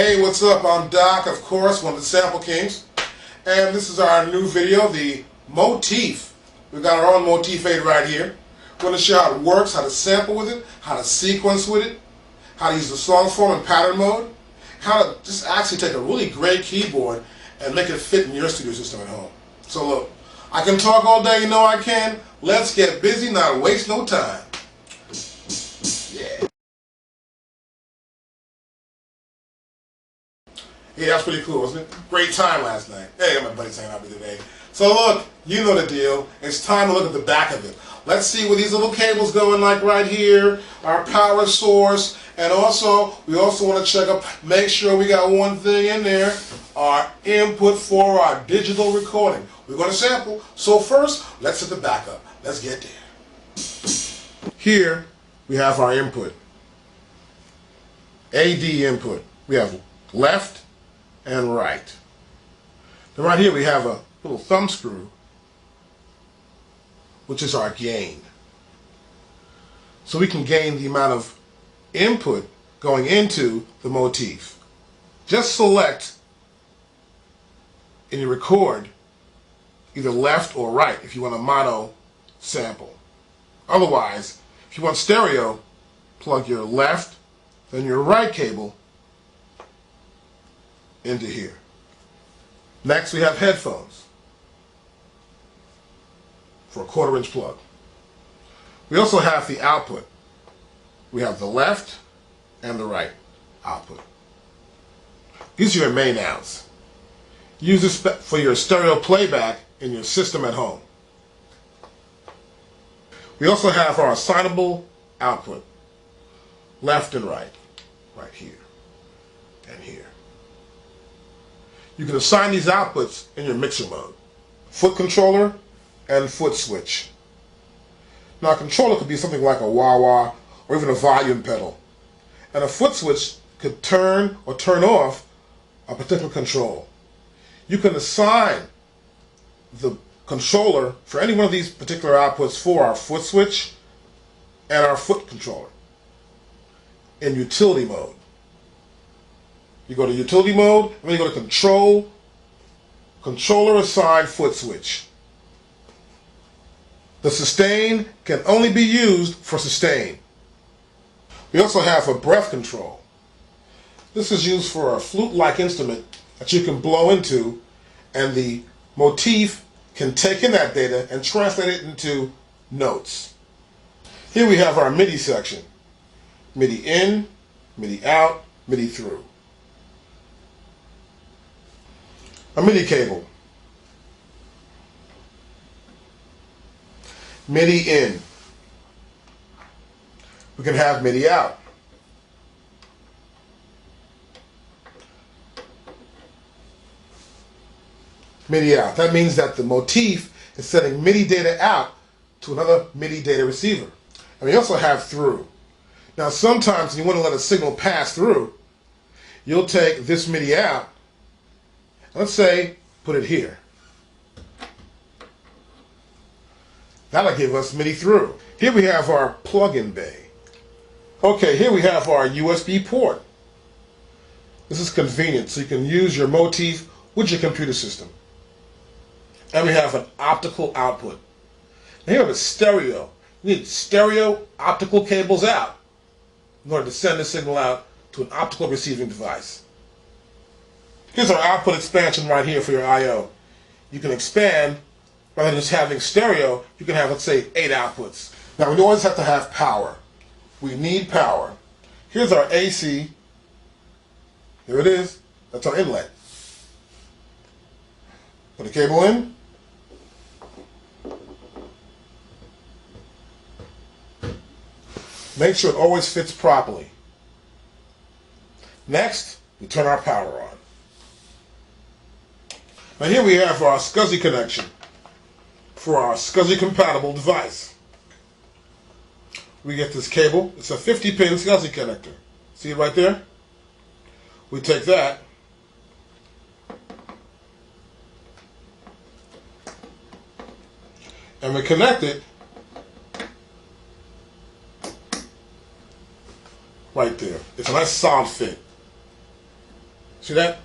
Hey, what's up? I'm Doc, of course, one of the Sample Kings. And this is our new video, the Motif. We've got our own Motif aid right here. We're going to show how it works, how to sample with it, how to sequence with it, how to use the song form and pattern mode, how to just actually take a really great keyboard and make it fit in your studio system at home. So look, I can talk all day, you know I can. Let's get busy, not waste no time. Yeah. Yeah, that's pretty cool, wasn't it? Great time last night. Hey, my buddy's hanging out with me today. So look, you know the deal. It's time to look at the back of it. Let's see where these little cables going, like right here, our power source, and also, we also want to check up, make sure we got one thing in there, our input for our digital recording. We're going to sample. So first, let's set the back up. Let's get there. Here, we have our input. AD input. We have left and right. Then right here we have a little thumb screw, which is our gain. So we can gain the amount of input going into the motif. Just select in your record either left or right if you want a mono sample. Otherwise, if you want stereo, plug your left, then your right cable into here. Next we have headphones for a 1/4 inch plug. We also have the output. We have the left and the right output. These are your main outs. Use this for your stereo playback in your system at home. We also have our assignable output, left and right here and here. You can assign these outputs in your mixer mode, foot controller and foot switch. Now a controller could be something like a wah-wah or even a volume pedal, and a foot switch could turn or turn off a particular control. You can assign the controller for any one of these particular outputs for our foot switch and our foot controller in utility mode. You go to utility mode, and then you go to control, controller assigned foot switch. The sustain can only be used for sustain. We also have a breath control. This is used for a flute-like instrument that you can blow into, and the motif can take in that data and translate it into notes. Here we have our MIDI section. MIDI in, MIDI out, MIDI through. A MIDI cable. MIDI in. We can have MIDI out. MIDI out. That means that the motif is sending MIDI data out to another MIDI data receiver. And we also have through. Now sometimes when you want to let a signal pass through, you'll take this MIDI out, let's say put it here. That'll give us MIDI through. Here we have our plug-in bay. Okay, here we have our USB port. This is convenient, so you can use your motif with your computer system. And we have an optical output. Now here we have a stereo. You need stereo optical cables out in order to send the signal out to an optical receiving device. Here's our output expansion right here for your I/O. You can expand, rather than just having stereo, you can have, let's say, 8 outputs. Now we always have to have power. We need power. Here's our AC. Here it is. That's our inlet. Put the cable in. Make sure it always fits properly. Next, we turn our power on. Now here we have our SCSI connection for our SCSI compatible device. We get this cable. It's a 50-pin SCSI connector. See it right there? We take that and we connect it right there. It's a nice solid fit. See that?